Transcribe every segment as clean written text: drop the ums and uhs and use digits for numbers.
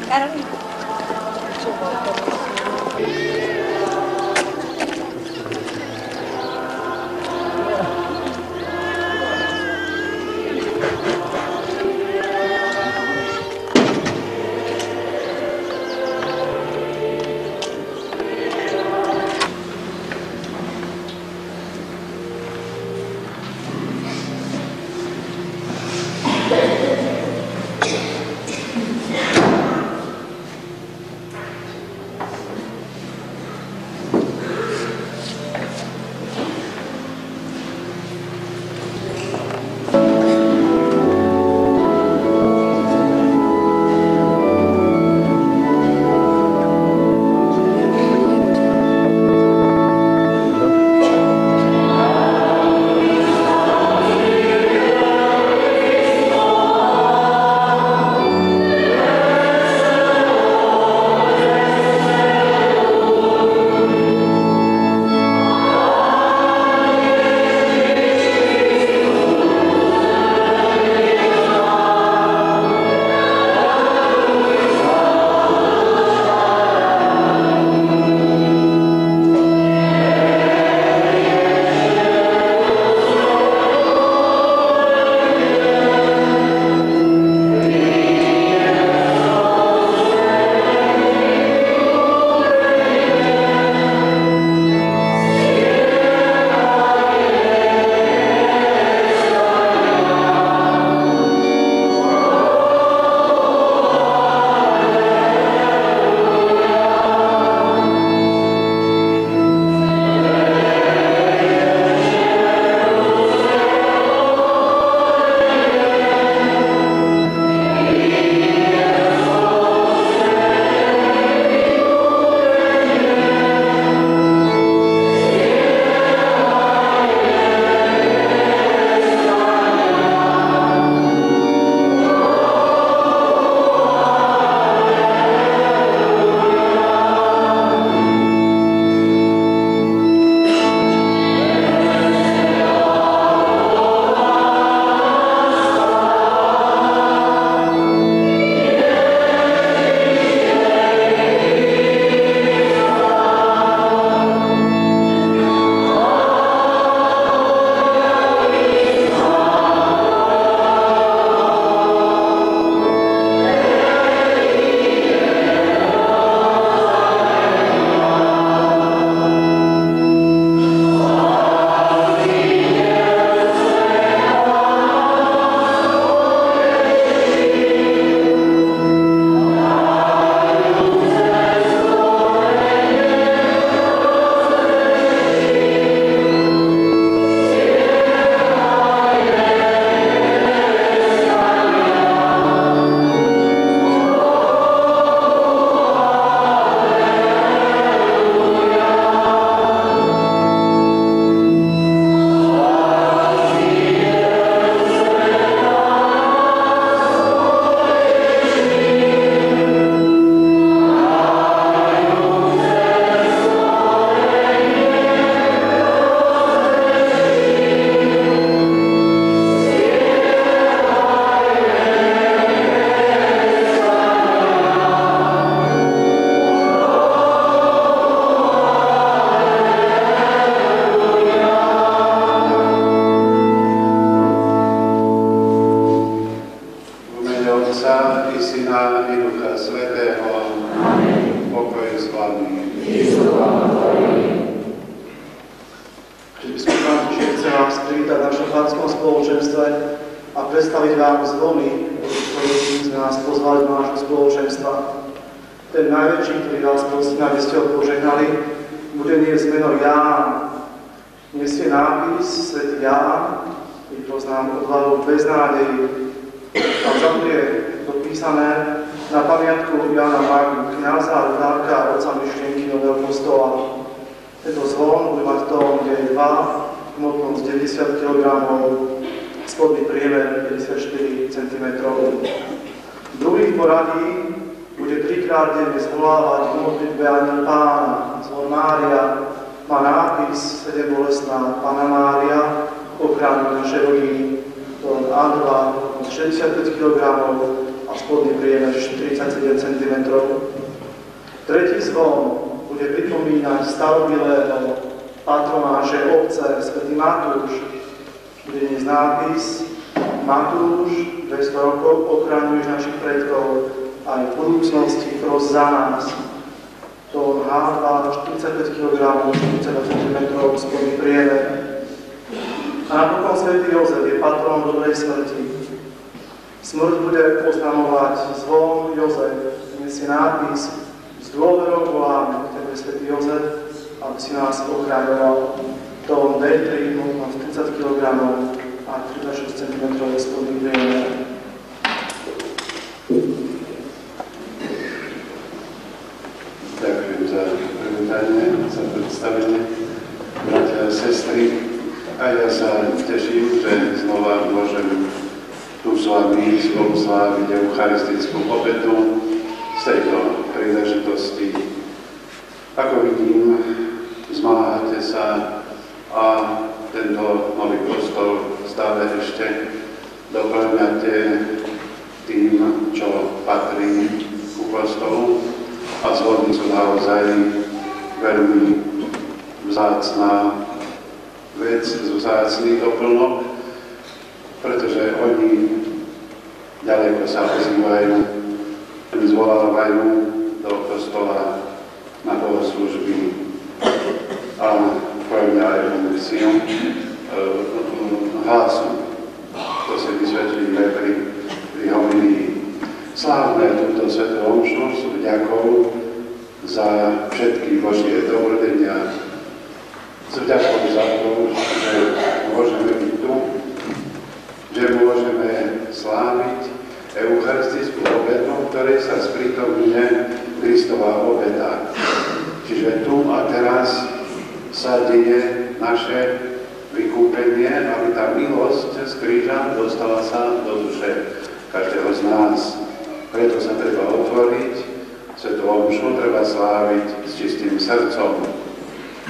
Karolina. ochranu našej rodiny, to Andova 65 kg a spodný priemer 47 cm. Tretí zvon bude pripomínať starobylého patronáše obce svätý Matúš. Bude dnes nápis Matúš, 200 rokov ochraňuješ našich predkov, aj v budúcnosti pros za nás. To H2, 45 kg, 42 cm, spodný priemer. A napokon svätý Jozef je patron dobrej smrti. Smrť bude oznamovať zvon Jozef, nesie nápis s dôverou voláme k tebe, svätý Jozef, aby si nás ochraňoval. To D3 má 30 kg a 36 cm spodný priemer. Ďakujem za privítanie, za predstavenie. Bratia a sestry, a ja sa teším, že znova môžem tu s vami spolu sláviť eucharistickú obetu z tejto príležitosti. Ako vidím, zmáhate sa a tento nový kostol stále ešte doplňate tým, čo patrí ku kostolu. A zvodní sú naozaj veľmi vzácná vec, vzácný doplnok, pretože oni ďaleko sa ozývajú, zvolávajú do kostola na bohoslúžby a pojemne aj funkciu hlasu. To si vysvetlíme pri homilii. Slávme túto svätú omšu s vďakou za všetky Božie dobrodenia, s vďakou za to, že môžeme byť tu, že môžeme sláviť eucharistickú obetu, v ktorej sa sprítomňuje Kristova obeta. Čiže tu a teraz sa deje naše vykúpenie, aby tá milosť z kríža dostala sa do duše každého z nás. Preto sa treba otvoriť, svätú omšu treba sláviť s čistým srdcom.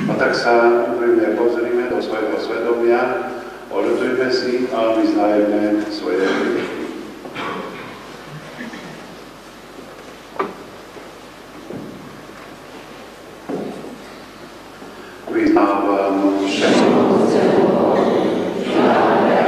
A tak sa úprimne pozrime do svojho svedomia, oľutujme si a vyznajme svoje hriechy. Vyznávam všetko. Moja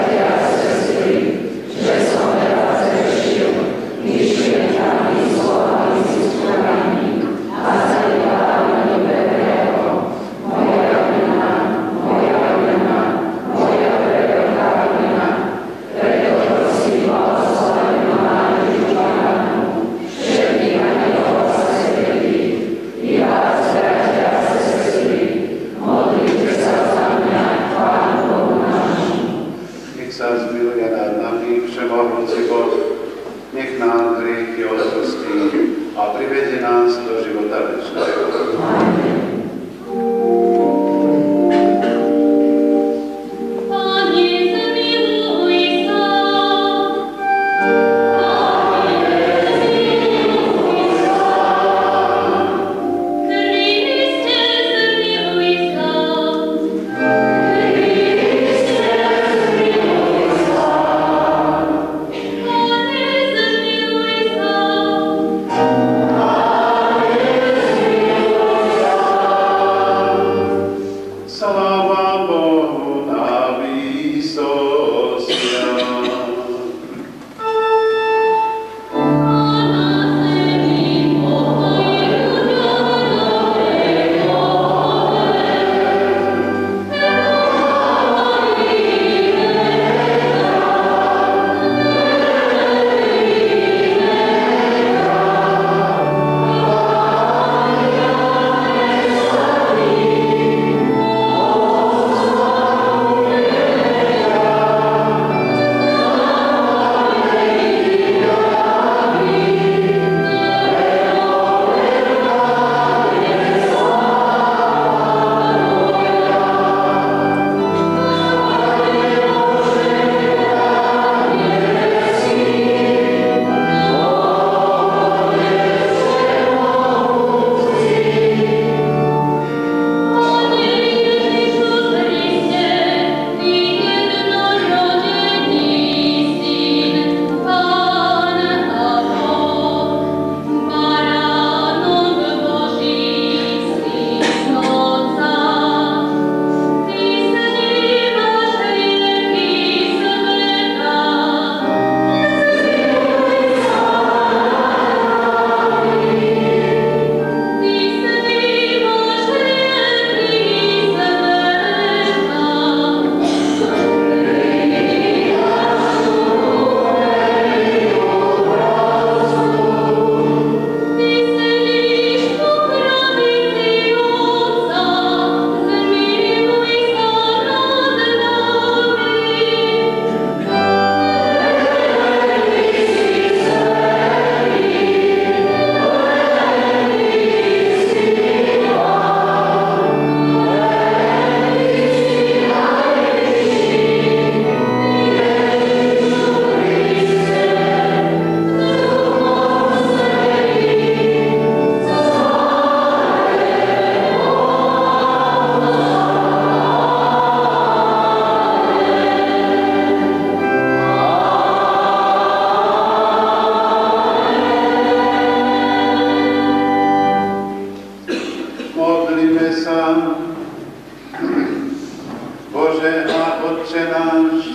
Otče náš,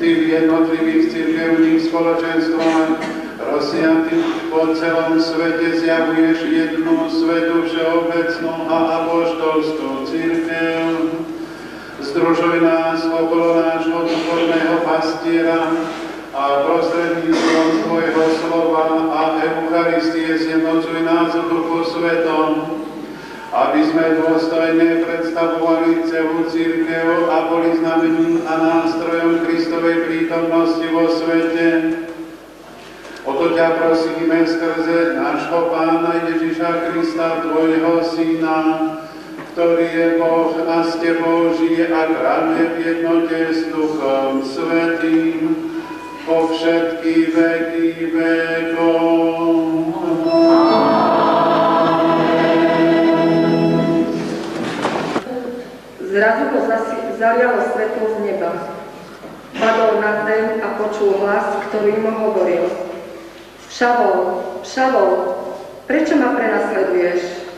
Ty v jednotlivých cirkevných spoločenstvách rozsiatých po celom svete zjavuješ jednu svätú všeobecnú a apoštolskú cirkev. Združuj nás okolo nášho duchovného pastiera a prostredníctvom Tvojho slova a Eucharistie zjednocuj nás v Duchu Svetom, aby sme dôstojne predstavovali celú cirkev a boli znamením a nástrojom Kristovej prítomnosti vo svete. O to ťa prosíme skrze nášho Pána Ježiša Krista, Tvojho Syna, ktorý je Boh a s Tebou žije a kráľuje v jednote s Duchom Svätým po všetky veky vekov. Zrazu ho zalialo svetlo z neba. Padol na zem a počul hlas, ktorý mu hovoril: Šavol, Šavol, prečo ma prenasleduješ?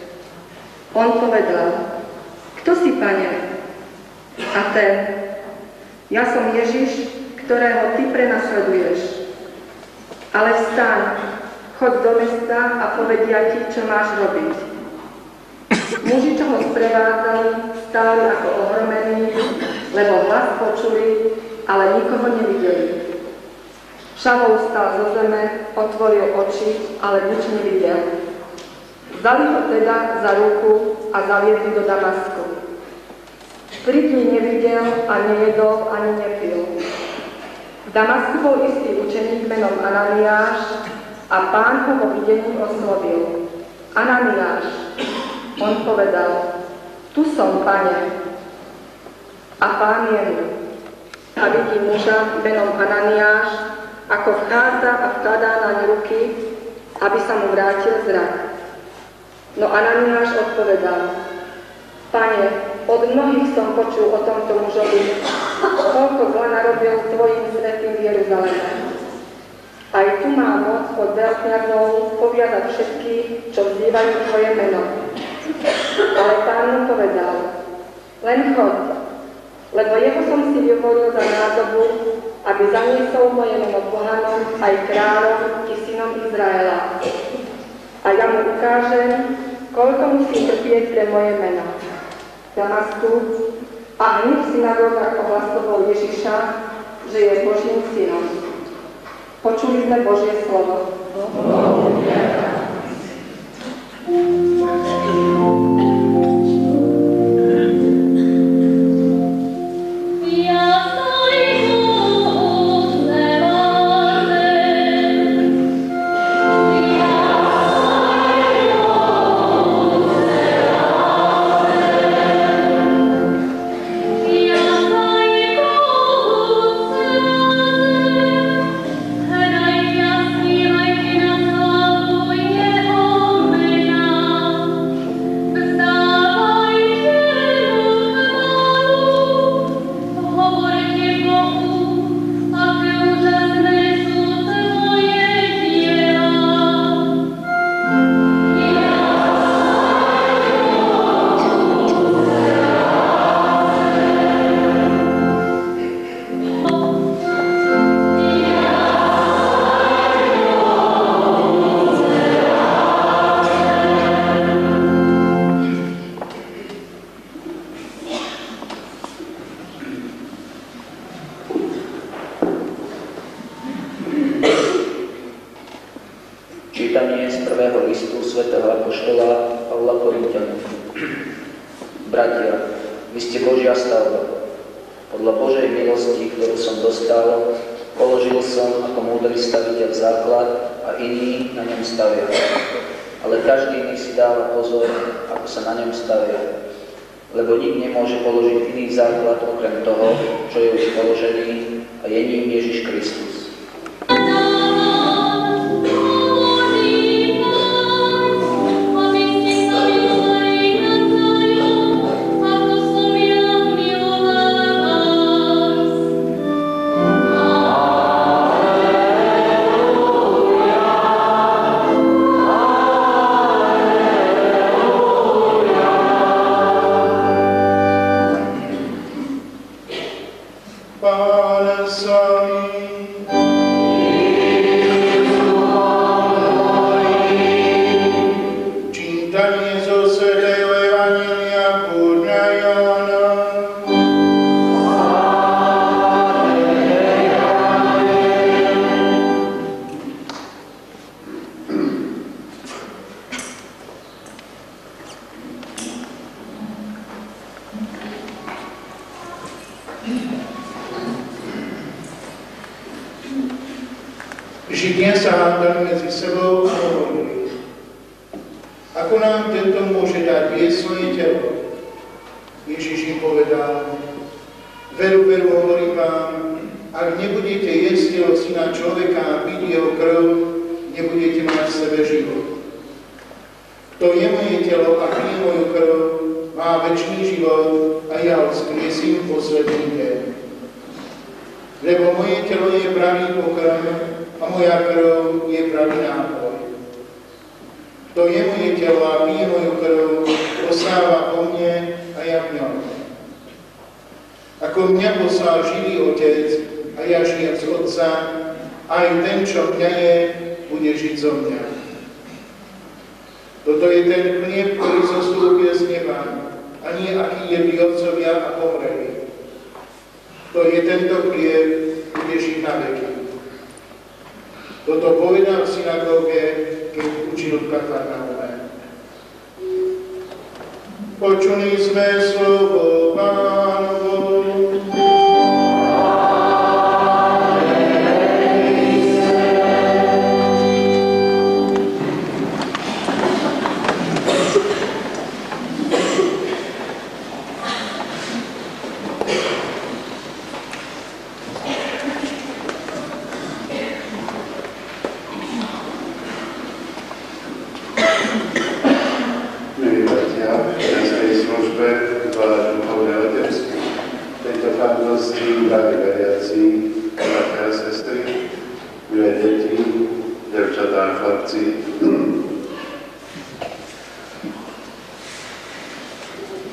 On povedal: Kto si, Pane? A ten: Ja som Ježiš, ktorého ty prenasleduješ. Ale vstaň, choď do mesta a povedia ti, čo máš robiť. Muži, čo ho sprevádzali, stáli ako ohromení, lebo hlas počuli, ale nikoho nevideli. Šavol vstal zo zeme, otvoril oči, ale nič nevidel. Vzali ho teda za ruku a zaviedli do Damasku. 3 dní nevidel a nejedol ani nepil. V Damasku bol istý učeník menom Ananiáš a Pán ho vo videní oslovil: Ananiáš. On povedal: Tu som, Pane. A Pán jemu. A vidí muža menom Ananiáš, ako vchádza a vkladá naň ruky, aby sa mu vrátil zrak. No Ananiáš odpovedal: Pane, od mnohých som počul o tomto mužovi, koľko zla narobil Tvojim svätým v Jeruzaleme. Aj tu má moc od veľkňazov poviadať všetkých, čo vzývajú Tvoje meno. Ale Pán mu povedal: Len choď, lebo jeho som si vyvolil za nádobu, aby zaniesol moje meno pohanom aj kráľom i synom Izraela. A ja mu ukážem, koľko musí trpieť pre moje meno. Damasku a hneď v synagógach ohlasoval Ježiša, že je Božím synom. Počuli sme Božie slovo. Čítanie z prvého listu svätého apoštola Pavla Korinťanom. Bratia, vy ste Božia stavba. Podľa Božej milosti, ktorú som dostal, položil som ako múdry staviteľ základ a iní na ňom stavia. Ale každý iný si dáva pozor, ako sa na ňom stavia. Lebo nik nemôže položiť iný základ okrem toho, čo je už položený, a je ním Ježiš Kristus. Pán s vami. Čítanie zo svätého Evanjelia podľa Jána. Židia sa hádali medzi sebou a hovorili: ako nám tento môže dať jesť svoje telo? Ježiš im povedal: veru, veru, hovorím vám, ak nebudete jesť telo Syna človeka a piť jeho krv, nebudete mať v sebe život. Kto je moje telo a pije moju krv, má večný život a ja ho vzkriesím v posledný deň. Lebo moje telo je pravý pokrm a moja krv je pravý nápoj. Kto je moje telo a pije moju krv, ostáva po mne a ja v ňom. Ako mňa poslal živý Otec a ja žijem z Otca, aj ten, čo mňa je, bude žiť zo mňa. Toto je ten chlieb, ktorý zostúpil z neba, a nie aký jedli otcovia a pomreli. To je tento chlieb, bude žiť na veky. Toto povedal v synagóge, keď učil v Kafarnaume. Počuli sme slovo Pánovo.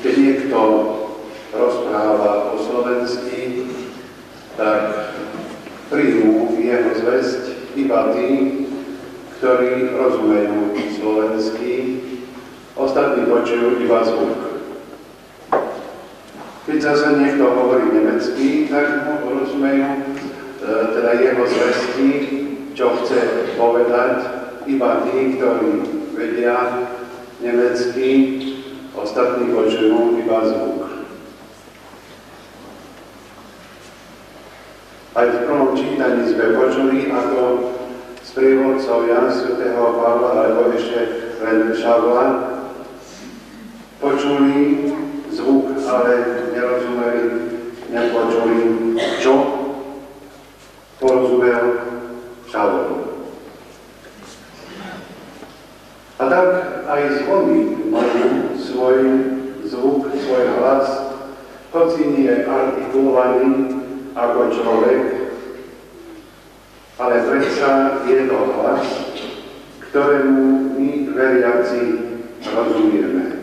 Keď niekto rozpráva po slovensky, tak príjmu jeho zvesť iba tí, ktorí rozumejú slovensky, ostatní počujú iba zvuk. Keď zase niekto hovorí nemecky, tak mu rozumejú teda jeho zvesti, čo chce povedať, iba tí, ktorí vedia nemecky, ostatní počujú iba zvuk. Aj v prvom čítaní sme počuli, ako sprievodcovia svätého Pavla, alebo ešte len Šavla, počuli zvuk, ale nerozumeli, nepočuli, čo porozumel Šavol. A tak aj zvony majú svoj zvuk, svoj hlas, hoci nie je artikulovaný ako človek, ale predsa je to hlas, ktorému my veriaci rozumieme.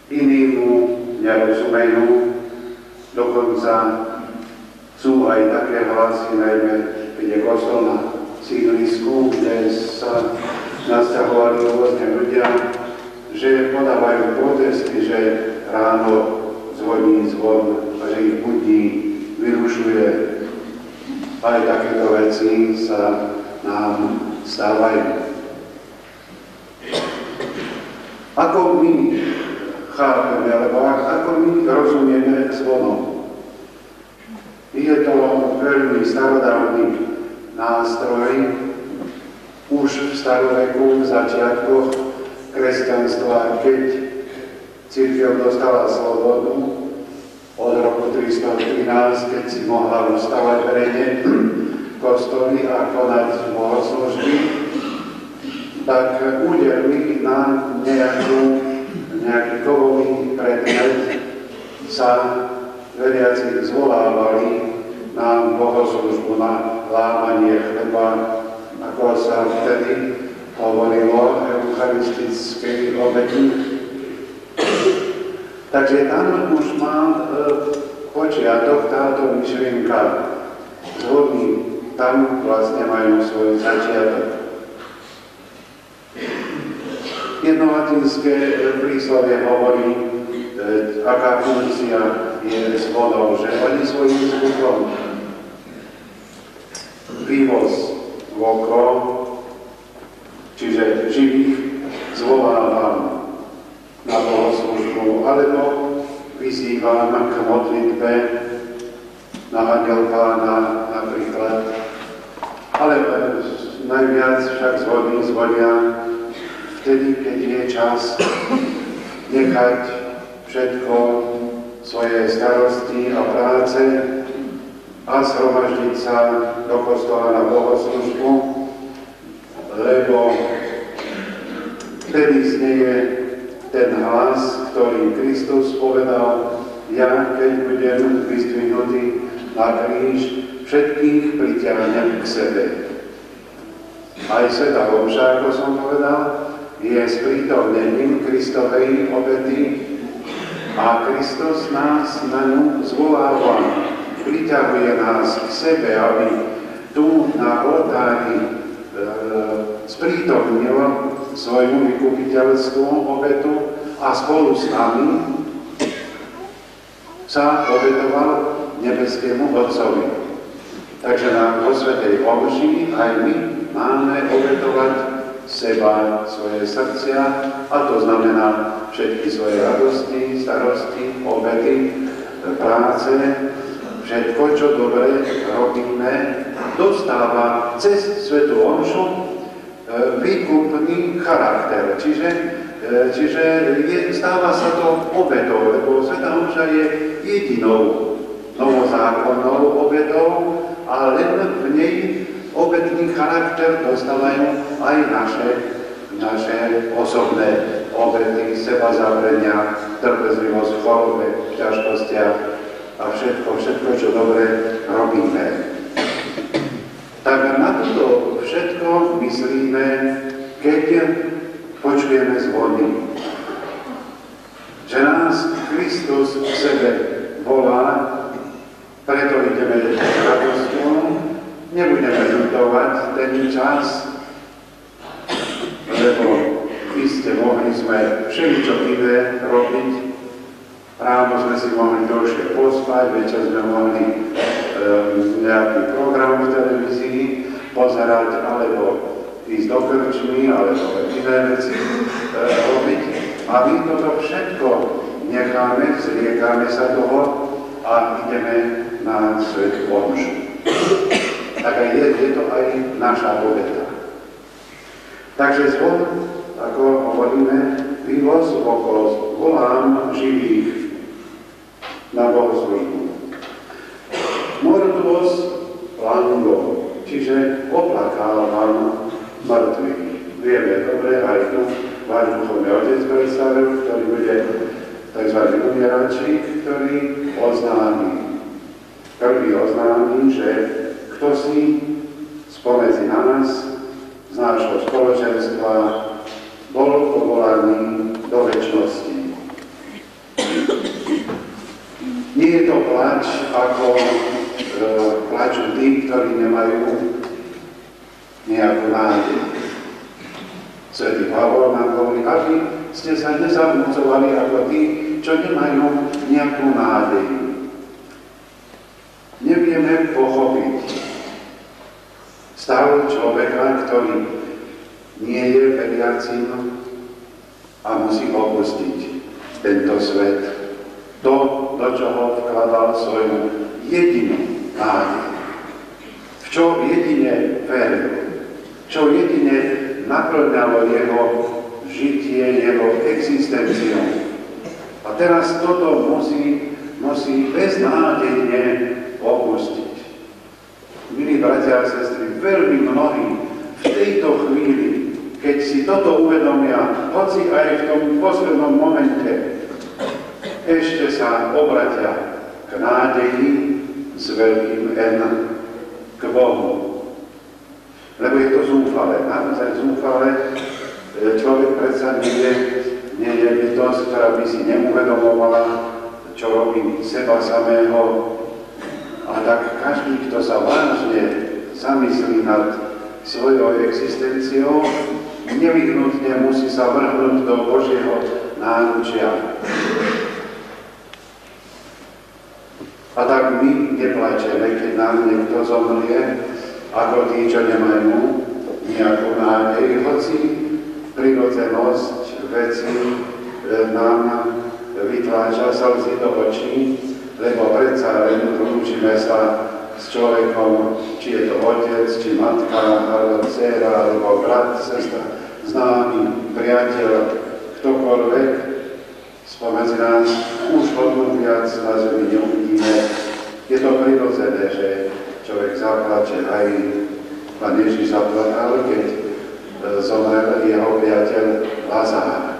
Iní mu nerozumejú, dokonca sú aj také hlasy, najmä keď je kostol na sídlisku, kde sa nasťahovali rôzne ľudia, že podávajú protesty, že ráno zvoní zvon a že ich budí, vyrušuje. Aj takéto veci sa nám stávajú. Ako my chápeme, alebo ako my rozumieme zvonom? Je to veľmi starodávny nástroj, už v staroveku, v začiatkoch kresťanstva, keď cirkev dostala slobodu od roku 313, keď si mohla ustavať verejne kostoly a konať bohoslužby, tak udelili nám nejaký kovový predmet, sa veriaci zvolávali na bohoslužbu, na lámanie chleba, ako sa vtedy hovorilo eucharistickej obeti. Takže tam už má počiatok, táto myšlienka zhodní, tam vlastne majú svoj začiatok. Jedno latinské príslovie hovorí, aká funkcia je s vodou, že oni svojím zvukom vývoz v oko, čiže živých, zvolávam na bohoslužbu, alebo vyzývam k modlitbe na Anjel Pána napríklad. Ale najviac však zvonia vtedy, keď je čas nechať všetko svoje starosti a práce a zhromaždiť sa do kostola na bohoslužbu, lebo vtedy znieje ten hlas, ktorý Kristus povedal: ja, keď budem vyzdvihnutý na kríž, všetkých priťahnem k sebe. Aj sveta omša, ako som povedal, je sprítomnením Kristovej obety a Kristus nás na ňu zvoláva, priťahuje nás k sebe, aby tu na oltári sprítomnil svoju vykupiteľskú obetu a spolu s nami sa obetoval nebeskému Otcovi. Takže na vo svätej omši aj my máme obetovať seba, svoje srdcia, a to znamená všetky svoje radosti, starosti, obety, práce, všetko, čo dobre robíme, dostáva cez svätú omšu výkupný charakter. Čiže stáva sa to obetou, lebo svätá omša je jedinou novozákonnou obetou a len v nej obetný charakter dostávajú aj naše osobné obety, seba zavrenia, trpezlivosť v chorobe, v ťažkostiach a všetko, čo dobre robíme. Tak na toto všetko myslíme, keď počujeme zvony. Že nás Kristus k sebe volá, preto ideme s radosťou, nebudeme ľutovať ten čas, lebo iste mohli sme všeličo iné robiť. Ráno sme si mohli troške pospať, večer sme mohli nejaký program v televízii pozerať, alebo ísť do krčmy, alebo iné veci robiť. A my toto všetko necháme, zriekame sa toho a ideme na svätú omšu. Tak aj je to aj naša obeta. Takže zvon, ako hovoríme, vývoz okolo, volám živých na bohoslužbu. Mortuos lango, čiže oplakávam mŕtvych. Vieme dobre, aj tu váš duchovný otec predstavil, ktorý bude tzv. Umieračík, ktorý prvý oznámi, že kto si spomedzi nás z nášho spoločenstva bol povolaný do večnosti. Nie je to plač, ako plačú tí, ktorí nemajú nejakú nádej. Svätý Pavol nám hovorí, aby ste sa nezabúcovali ako tí, čo nemajú nejakú nádej. Nevieme pochopiť stav človeka, ktorý nie je veriacim a musí opustiť tento svet. To, do čoho vkladal svoju jedinú nádej. V čo jedine veril. Čo jedine naplňalo jeho žitie, jeho existenciu. A teraz toto musí beznádejne opustiť. Milí bratia a sestry, veľmi mnohí v tejto chvíli, keď si toto uvedomia, hoci aj v tom poslednom momente, ešte sa obratia k nádeji s veľkým N, k Bohu. Lebo je to zúfale, naozaj zúfale. Človek predsa nie je bytosť, ktorá by si neuvedomovala, čo robí seba samého. A tak každý, kto sa vážne zamyslí nad svojou existenciou, nevyhnutne musí sa vrhnúť do Božieho náručia. A tak my neplačeme, keď nám niekto zomrie, ako tí, čo nemajú nejakú nádej, hoci prirodzenosť veci nám vytláča slzy do očí, lebo predsa len lúčime sa s človekom, či je to otec, či matka, alebo dcera, alebo brat, sestra, známy, priateľ, ktokoľvek spomedzi nás už hodnú viac na zemi neuvidíme. Je to prirodzené, že človek zaplače. Aj Pán Ježiš zaplatal, keď zomrel jeho priateľ Lazár.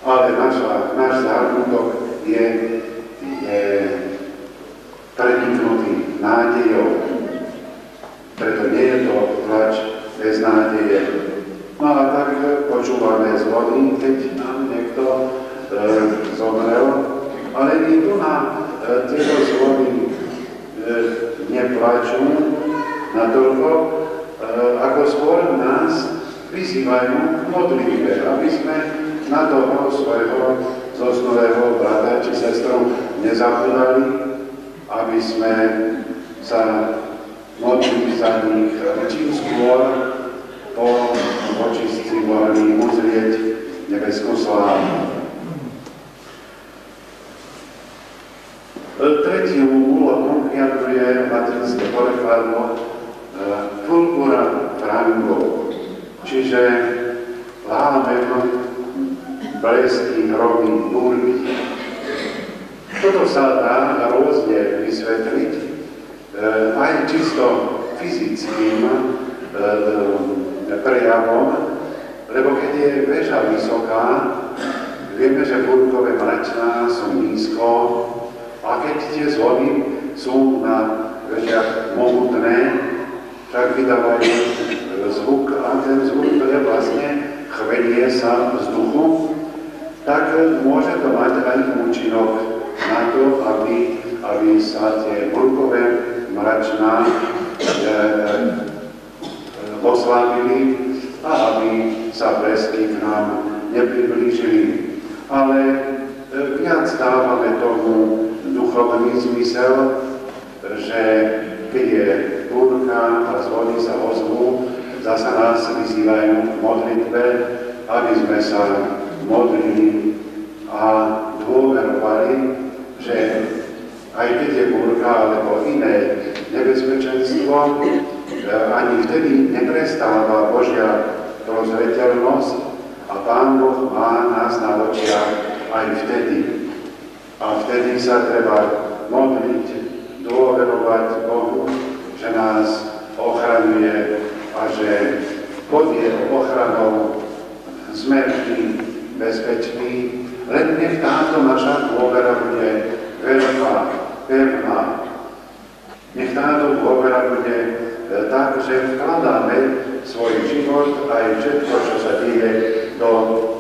Ale náš zármutok je preniknutý nádejou. Preto nie je to plač bez nádeje. No a tak počúvame zvony, keď nám niekto zomrel, ale nikto nám tieto zvony neplačú natoľko, ako skôr nás vyzývajú k modlitbe, aby sme na toho svojho zosnulého brata či sestru nezabudali, aby sme sa modlili za nich čím skôr po očistci mohli uzrieť nebeskú slávu. Tretiu úlohu vyjadruje latinské porekladlo fulgura frangov, čiže lámem blesky, hromy, búrky. Toto sa dá rôzne vysvetliť aj čisto fyzickým prejavom, lebo keď je väža vysoká, vieme, že búrkové mračná sú nízko, a keď tie zvony sú na vežiach mohutné, tak vydávajú zvuk, a ten zvuk to je vlastne chvenie sa vzduchu, tak môže to mať aj účinok na to, aby sa tie búrkové mračná oslabili a aby sa blesky k nám nepriblížili. Ale viac dávame tomu duchovný zmysel, že keď je búrka a zvony sa ozvú, zasa nás vyzývajú k modlitbe, aby sme sa modlili a dôverovali, že aj keď je búrka alebo iné nebezpečenstvo, ani vtedy neprestáva Božia prozreteľnosť a Pán Boh má nás na očiach aj vtedy. A vtedy sa treba modliť, dôverovať Bohu, že nás ochraňuje a že pod jeho ochranou sme vždy bezpeční. Len nech táto naša dôvera bude veľká, pevná. Nech táto dôvera bude tak, že vkladáme svoj život aj všetko, čo sa deje do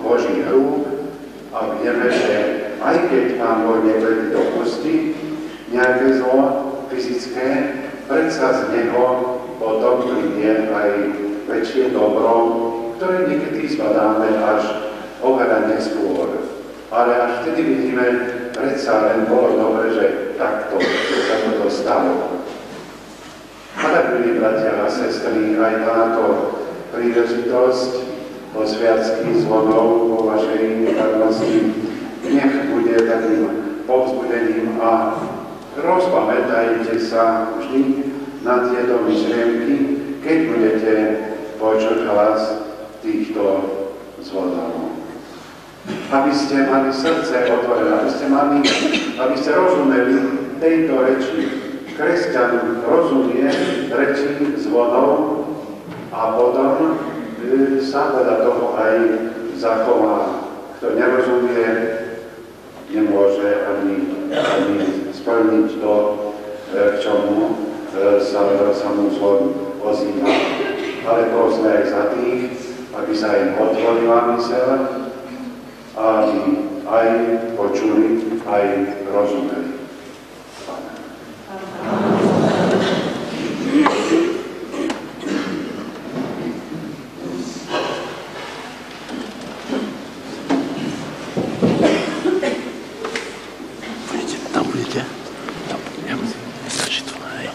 Božích rúk a vieme, že aj keď Pán Boh niekedy dopustí nejaké zlo fyzické, predsa z neho potom príde aj väčšie dobro, ktoré niekedy zbadáme až oveľa neskôr. Ale až vtedy vidíme, predsa len bolo dobre, že takto sa toto stalo. A tak, milí bratia a sestry, aj táto príležitosť o sviatsky zvonov vo vašej farnosti nech bude takým povzbudením a rozpamätajte sa vždy na tieto myšlienky, keď budete počuť hlas týchto zvonov. Aby ste mali srdce otvorené, aby ste rozumeli tejto reči. Kresťan rozumie reči zvonov a potom sa podľa toho aj zachová. Kto nerozumie, nemôže ani splniť to, k čomu sa mu zvon ozýva. Ale prosme aj za tých, aby sa im otvorila myseľ, aby aj počuli, aj rozumeli. Amen. Tam budete? Tam, ja musím, nestačí to, hej.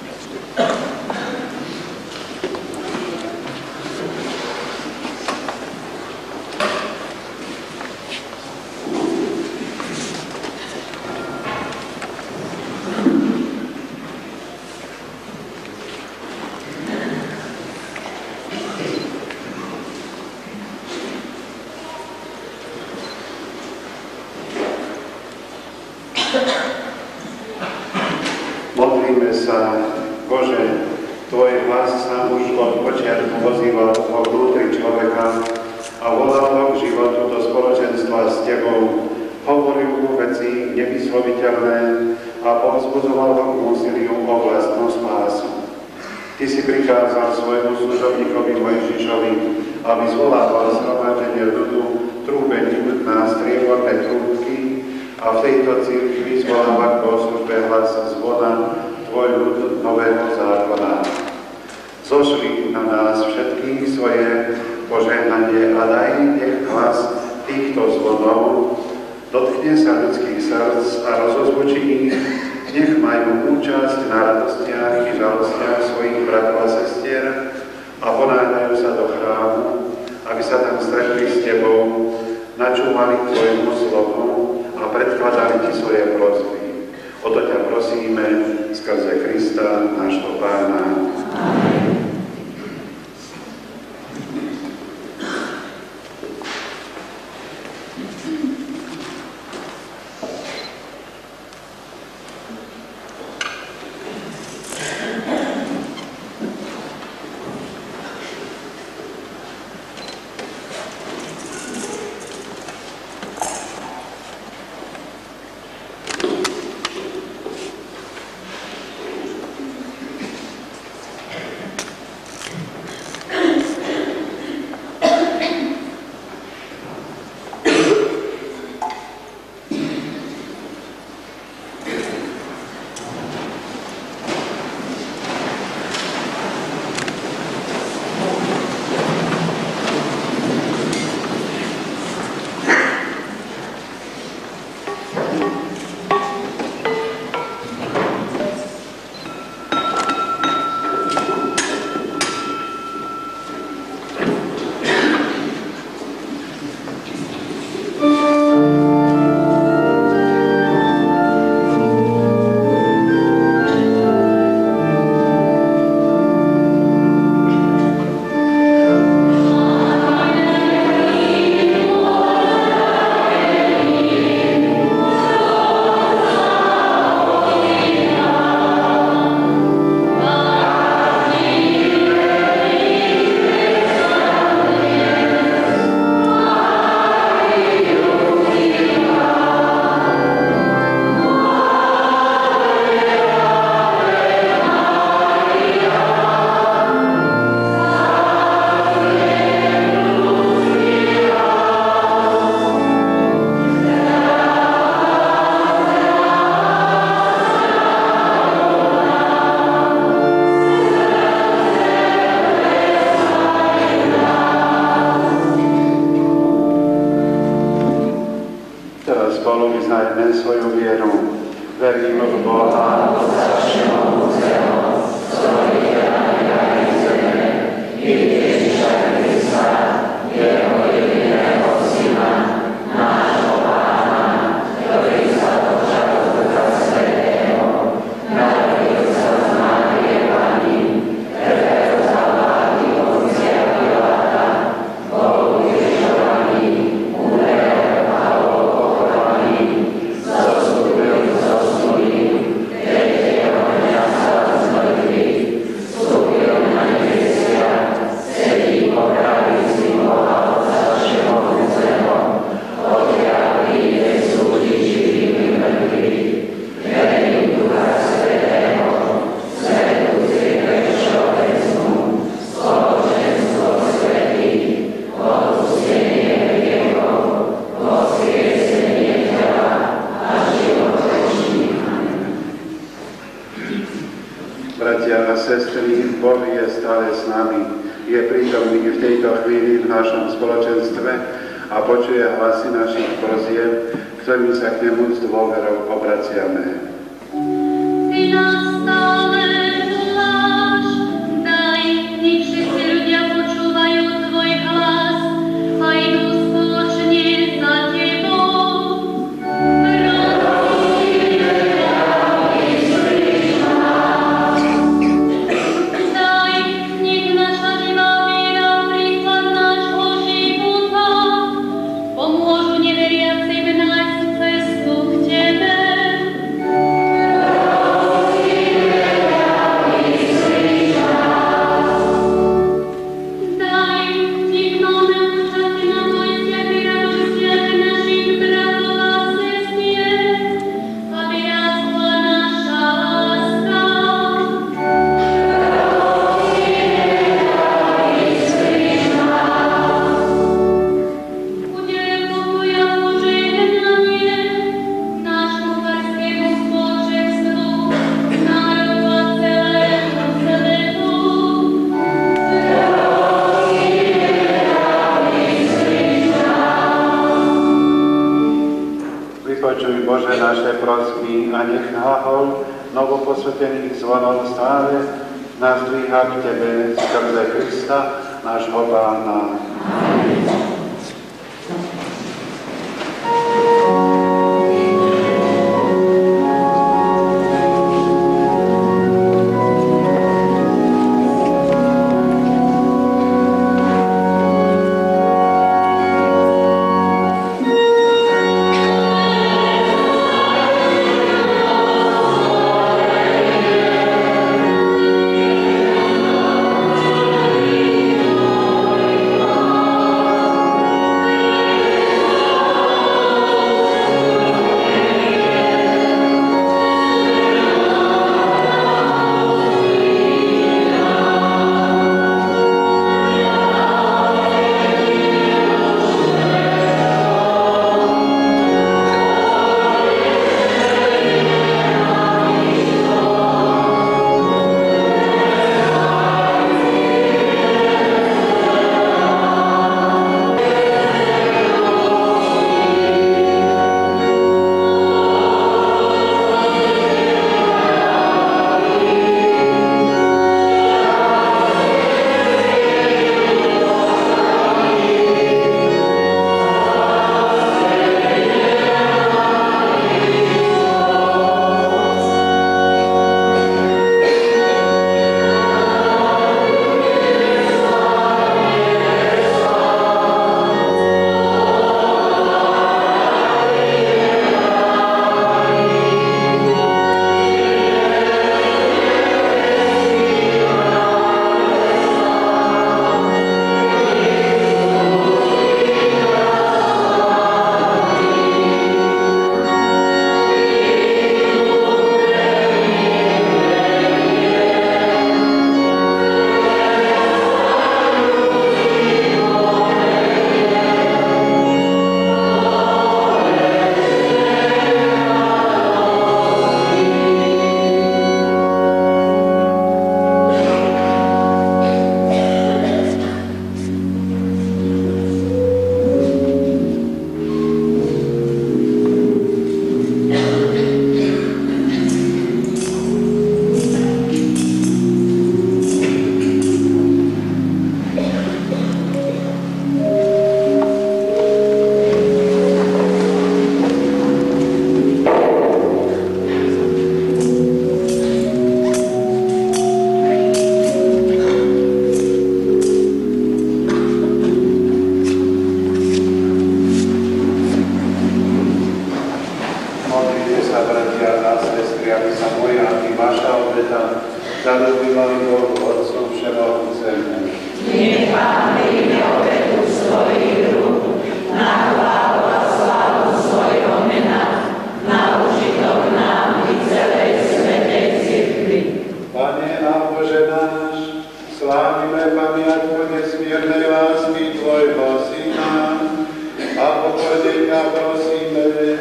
Modlíme sa, Bože, Tvoj hlas sa už od počiatku ozýval vo vnútri človeka a volal ho k životu do spoločenstva s Tebou, hovoril mu veci nevysloviteľné a povzbudzoval ho k úsiliu o vlastnú spásu. Ty si prikázal svojmu služobníkovi Mojžišovi, aby zvolával zhromaždenie ľudu trúbením na strieborné trúbky a v tejto cirkvi zvoláva k bohoslužbe hlas zvona Tvoj ľud nového zákona. Zošli na nás všetkých svoje požehnanie a daj nech hlas týchto zvonov dotkne sa ľudských srdc a rozozvučí ich, nech majú účasť na radostiach i žalostiach svojich bratov a sestier a ponáhľajú sa do chrámu, aby sa tam stretli s Tebou, načúvali k Tvojmu slovu a predkladali Ti svoje prosby. O to ťa prosíme skrze Krista, nášho Pána. Amen. Bratia a sestry, Boh je stále s nami. Je prítomný v tejto chvíli v našom spoločenstve a počuje hlasy našich prozieb, ktorými sa k nemu s dôverou obraciame. Ty nás stále voláš, daj, nech všetci ľudia počúvajú tvoj hlas a idú spoločne za tebou. Daj, nech naša živá viera príklad nášho života pomôžu neveriacim nájsť cestu k tebe. Vypočuj, Bože, naše prosby a nech hahol novoposvetených zvonov stále nás dvíha k Tebe skrze Krista, nášho Pána.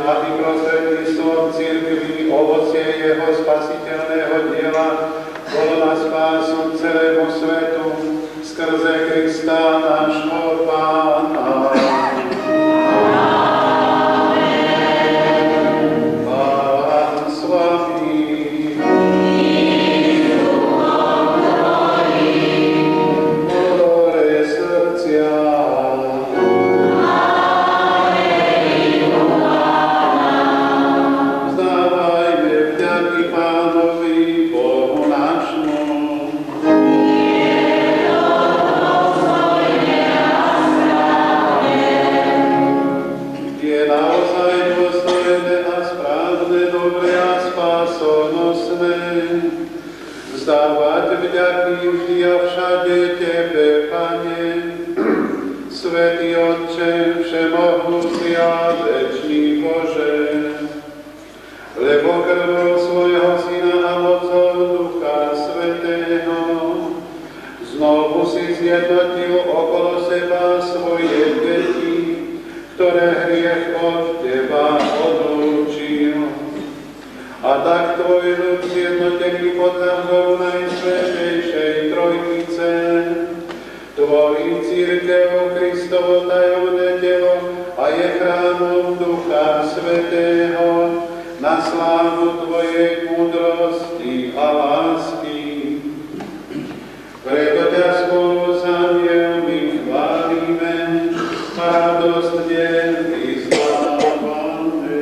Aby prostredníctvom cirkvi ovocie jeho spasiteľného diela bolo Vzdávať vďaky vždy a všade Tebe, Pane, Svätý Otče, všemohúci a večný Bože, lebo krvou svojho Syna a mocou Ducha Svätého znovu si zjednotil okolo seba svoje deti, ktoré hriech od Teba odlúčil. A tak Tvoj ľud zjednotený podľa vzoru Najsvätejšej Trojnice, tvorí církev Kristovo tajomné telo a je chrámom Ducha Svätého na slávu Tvojej múdrosti a lásky. Preto ťa spolu s anjelmi chválime a radostne vyznávame.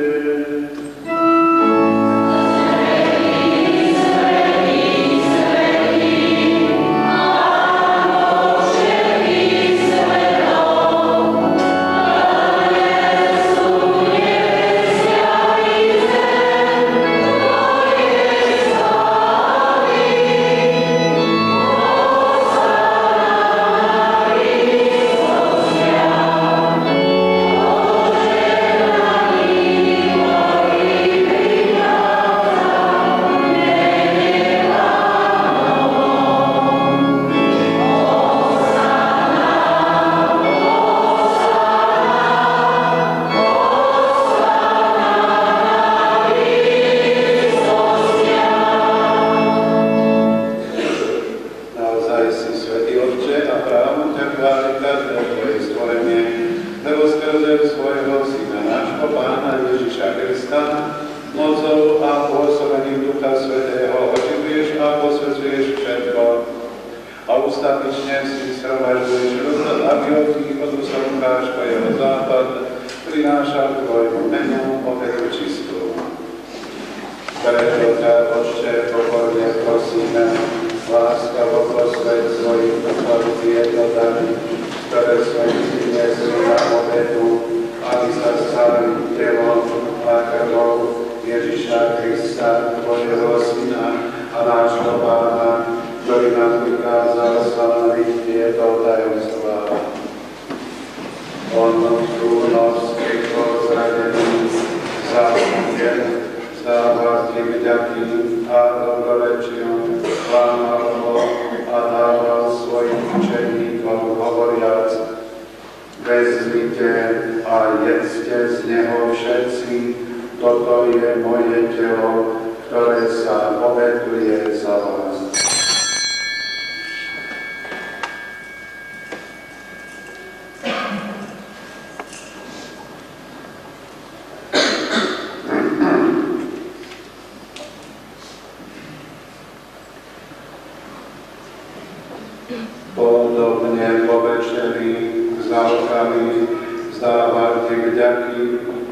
Podobne po večeri zaokali vzdávať vďaky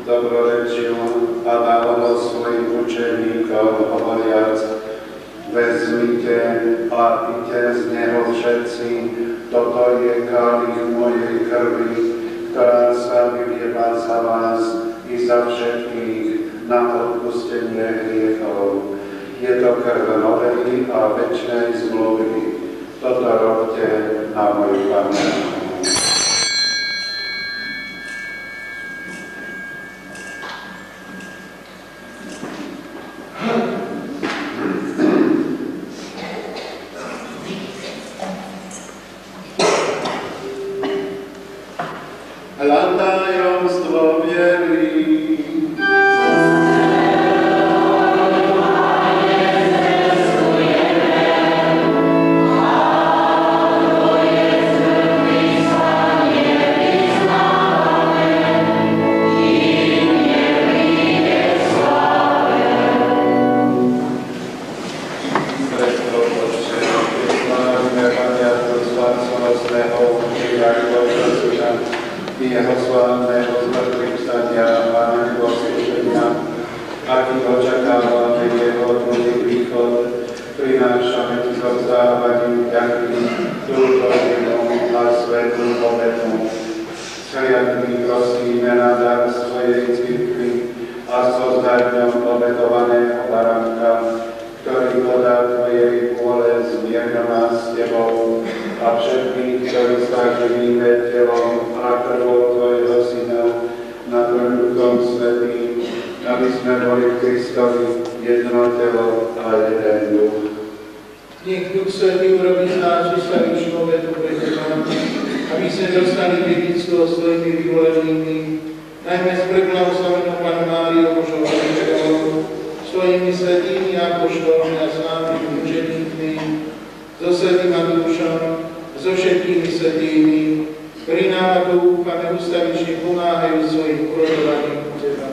dobrorečiu a dávalo svojim učeníkom hovoriac: vezmite a pite z neho všetci, toto je kalich mojej krvi, ktorá sa vylieva za vás i za všetkých na odpustenie hriechov. Je to krv novej a večnej zmluvy. Toto robte na moju pamäť. Hľadajomstvo viery. Jeho slávneho zmrtvých stania a nebo vzkriesenia, aký očakávame jeho druhý príchod, prinášame ti so vzdávaním vďaky túto jednu a svätú obetu. Sliadmi prosíme na dar svojej cirkvi a so zdaňom obetovaného baránka, ktorý ktorý podľa Tvojej vôle zmieril nás s Tebou a všetkých, ktorí sa živíme telom a krvou Tvojho Syna na Duchom Svätým, aby sme boli v Kristovi jedno telo a jeden duch. Nech Duch Svätý urobí z nás ustavičnú vetu pre Teba, aby sme dostali dedictvo svojimi vyvolenými, najmä s preblahoslavenou Pannou Máriou Božou Matkou, svojimi svätými apoštolmi a slávnymi mučeníkmi, so svätým Matúšom, so všetkými svätými, ktorí nám, ako úfame, ustavične pomáhajú svojim urodovaním u Teba.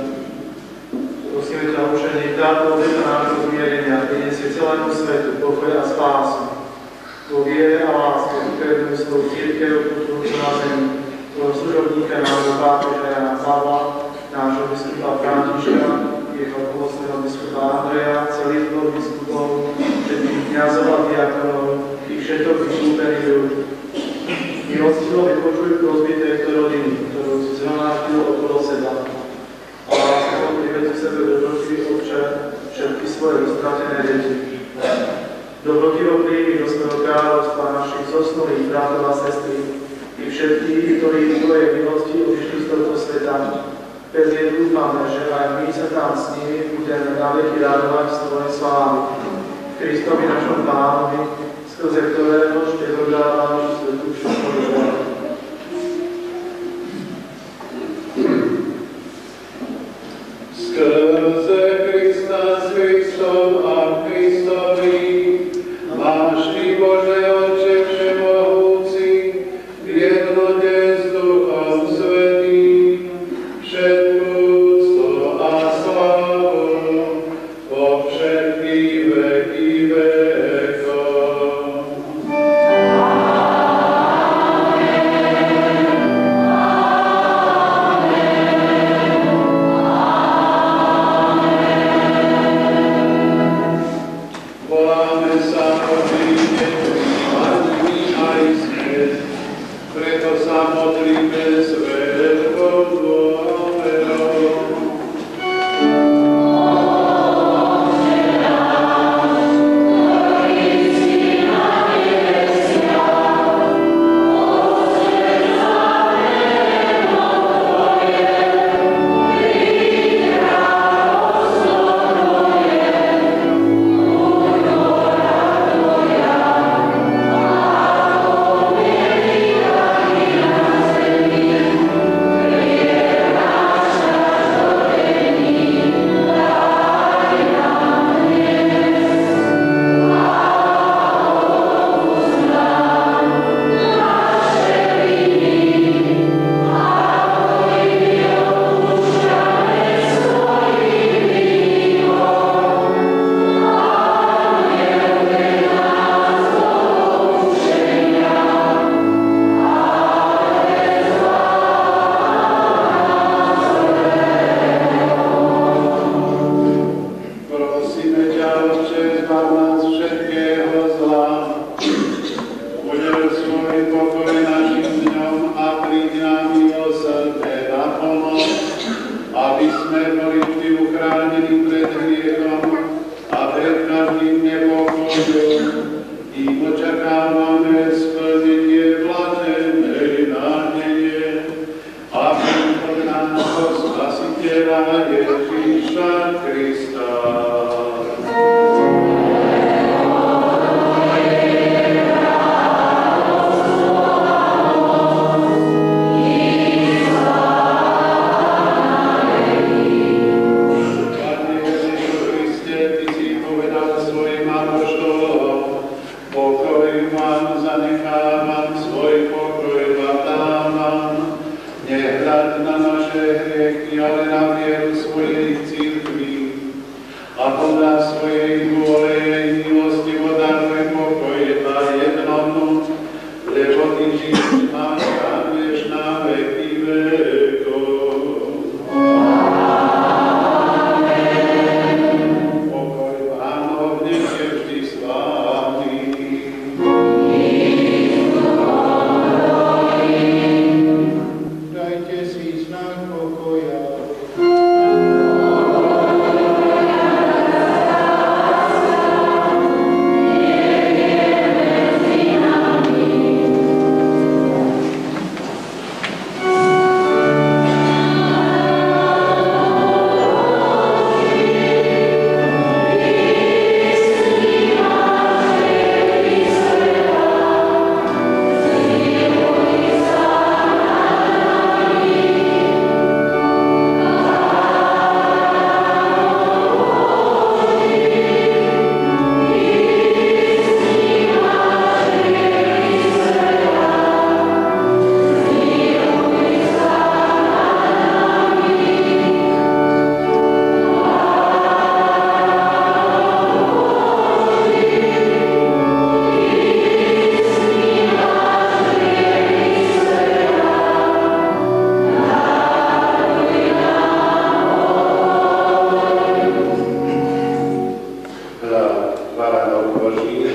Prosíme ťa, Bože, nech táto obeta nášho zmierenia prinesie celému svetu pokoj a spásu. Vo viere a láske upevňuj svoju cirkev, ktorú na zemi, tvojho služobníka nášho pápeža Jana Pavla, nášho biskupa Františka, jeho pomocného biskupa Andreja, celý zbor biskupov, všetkých kňazov a diakonov, ich všetok vyšúpený ľud. Milostilo vypočuj prosby tejto rodiny, ktorú si zhromaždil okolo seba. A láskou privedú sebe do dobroty, Otče, všetky svoje roztratené deti. Dobrotivo príjmi do svojho kráľovstva našich zosnulých bratov a sestry i všetkých, ktorí v tvojej milosti odišli z tohto sveta. Pevne dúfame, že aj my sa tam s nimi budeme na veky radovať z tvojej slávy. Kristovi našom Pánovi, skrze ktorého ešte zožávaš svetú všetko dobré. Skrze Krista s Kristom a Kristovi, máš Ty, Bože Otče všemohúci, v jednote s Duchom Svätým, všetku úctu a slávu po všetky veky vekov. Voláme sa modlíme, mladí aj svet, preto sa modlíme s veľkou dôverou. Pokoj Boží,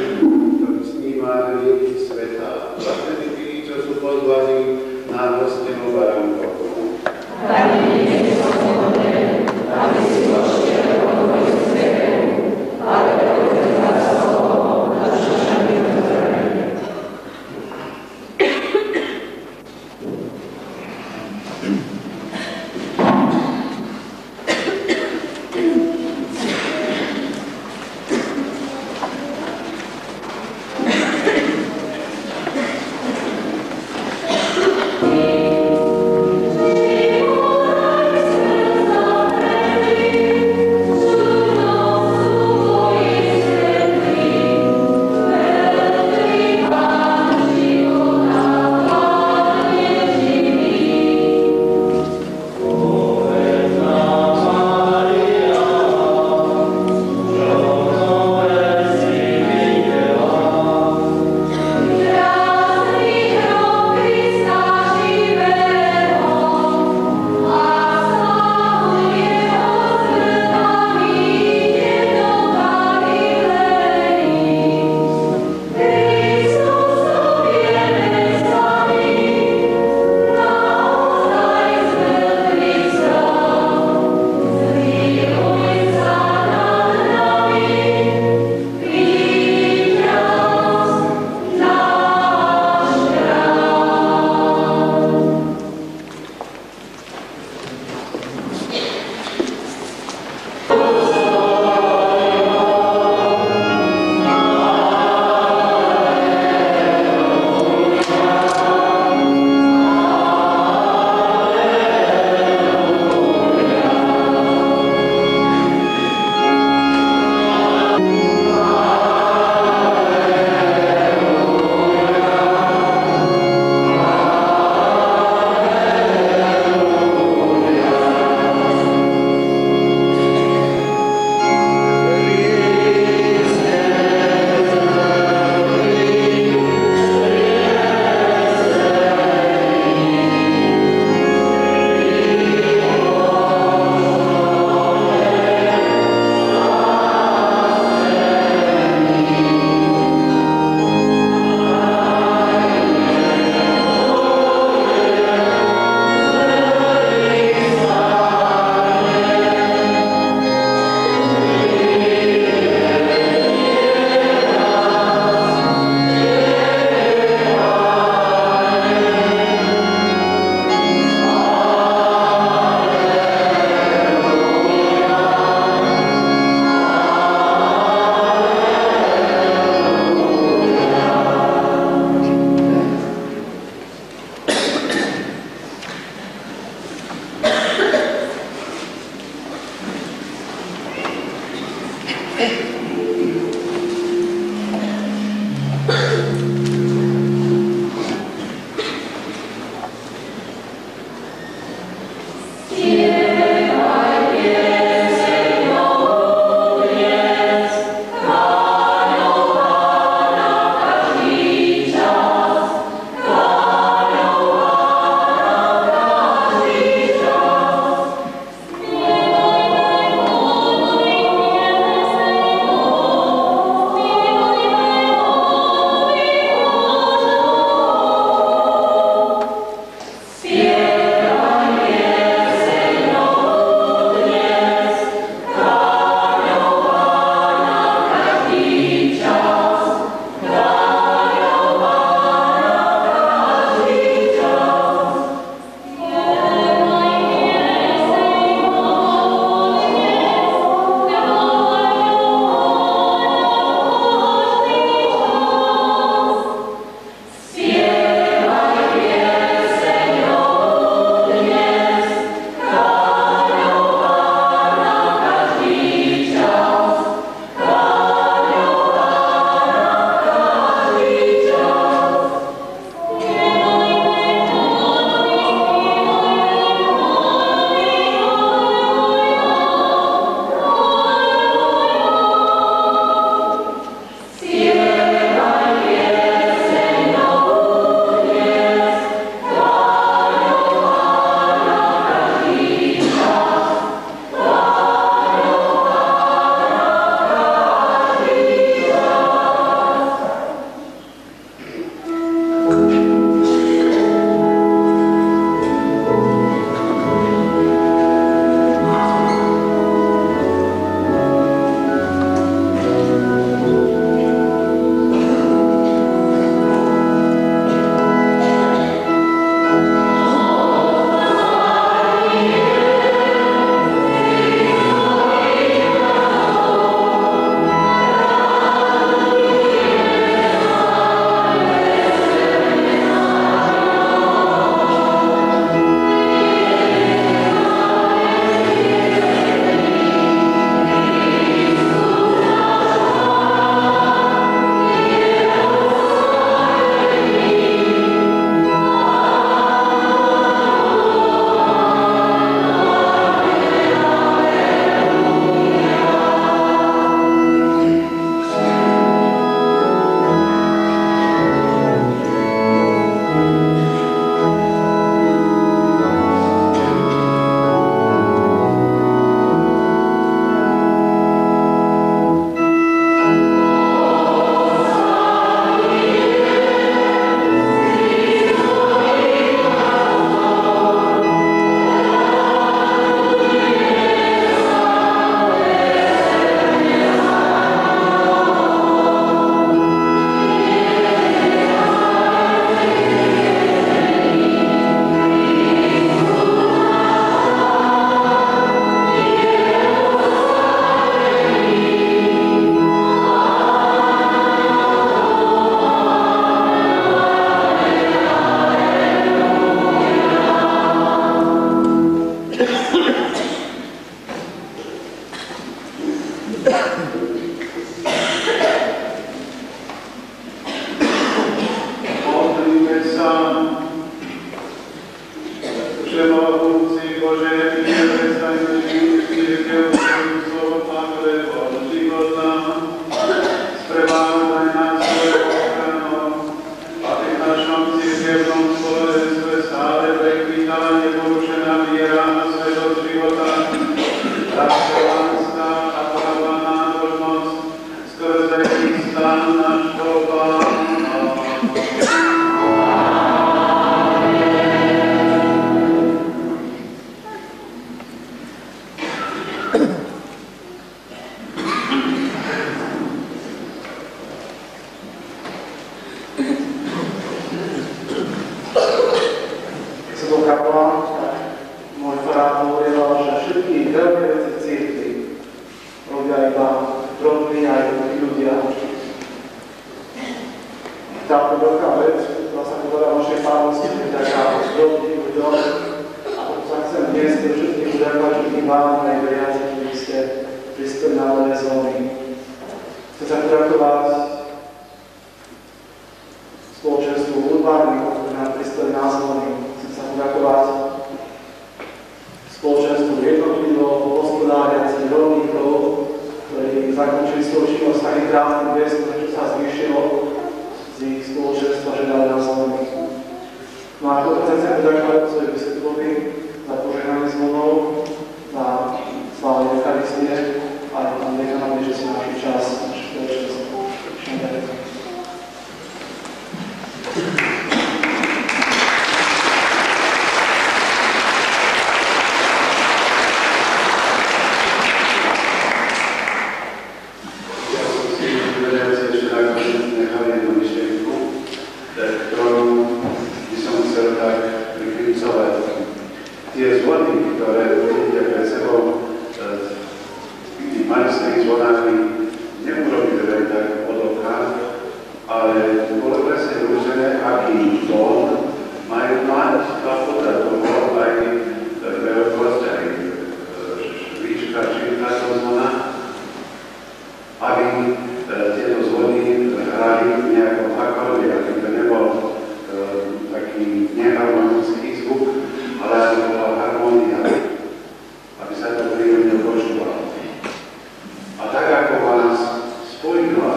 ktorý sníma rieky sveta. Blasení tí, čo sú pozvaní na hostinu baránkovú. Thank you. jednom spoločenstve stále prekvítala neporušená viera a svetosť života, láska a pravá nábožnosť skrze Krista nášho Pána. Môj farár hovoril, že všetky veľké veci v cirkvi robia iba drobní aj ľudia. Táto veľká vec, ktorá sa povedala v našej farnosti, je taká drobných ľuďom. A to sa chcem dnes pre všetkých uďakovať všetkým vám, aj veriacich, ktorí ste prispeli na nové zóny. Chcem sa poďakovať spoločenstvu urbárnikov, ktorí nám prispeli na zóny. Chcem sa poďakovať spoločenstvu jednotlivých hospodáriacich rolníkov, ktorí zakončili svoju činnosť takým krásnym gestom, čo sa zvýšilo z ich spoločenstva, že dali na zóny. No a toto chcem poďakovať svojej biskupovi za požehnanie zvonov, za slávenie Eucharistie a pán dekanovi, že si našli čas naše spoločenstvo. Tie zvony, ktoré vidíte pred sebou, majstri zvonami neurobili len tak od oka, ale bolo presne určené, aký tón majú mať a podľa toho aj veľkosť, aj výška šírka toho zvona, aby tieto zvony hrali v nejakom akorde, aby to nebol taký neharmonický zvuk, ale aby bola harmónia, aby sa to príjemne počúvalo. A tak ako vás spojila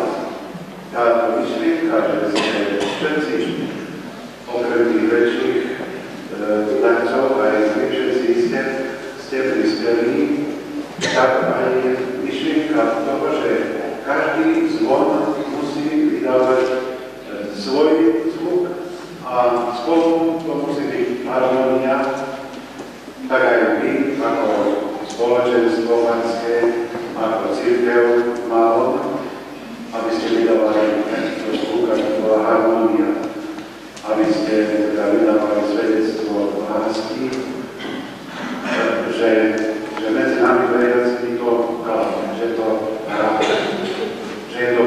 táto myšlienka, že ste všetci, okrem tých väčších darcov, aj vy všetci ste prispeli, tak aj myšlienka toho, že každý zvon musí vydávať svoj zvuk a spolu to musí byť harmónia, tak aj my, ako spoločenstvo manské, ako cirkev Málon, aby ste vydávali tento zvuk, aby bola harmónia, aby ste teda vydávali svedectvo lásky, že medzi nami veriacimi to hrá, že to hrá, že je to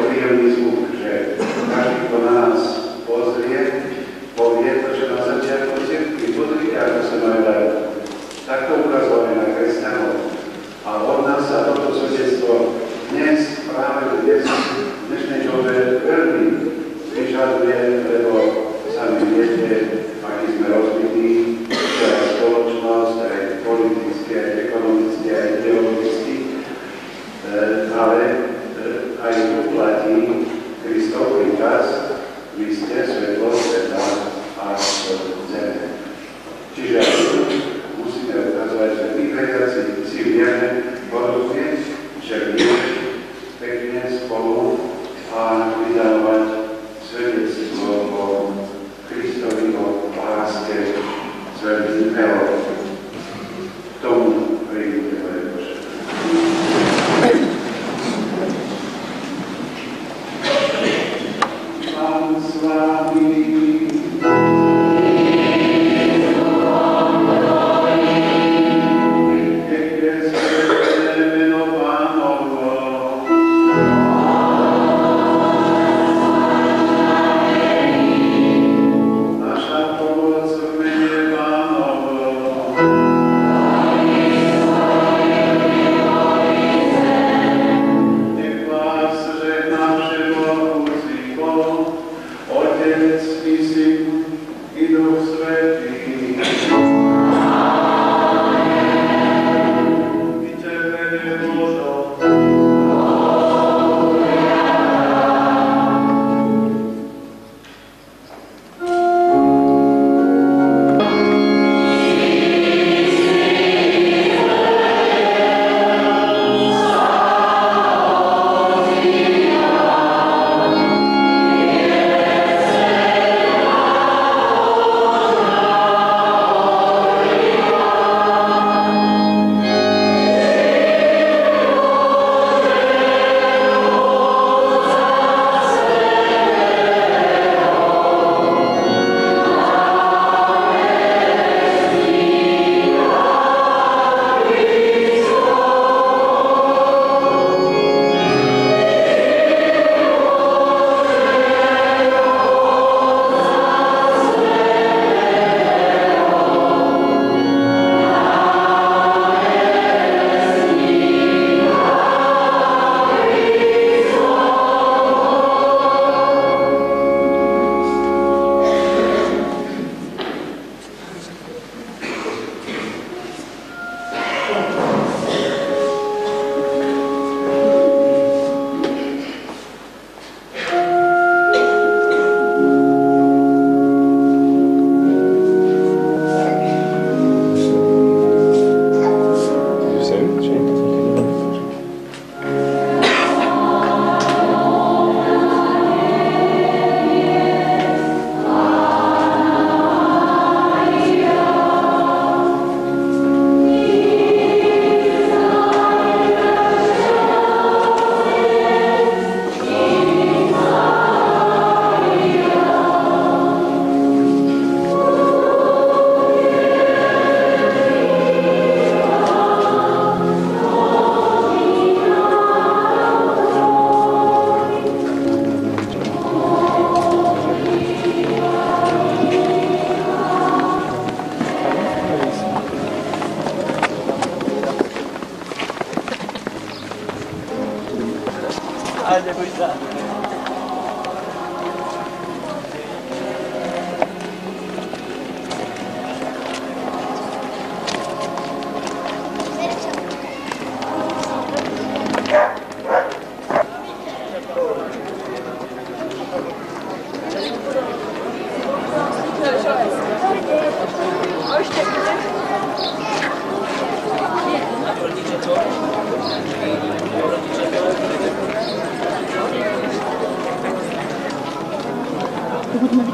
Proszę.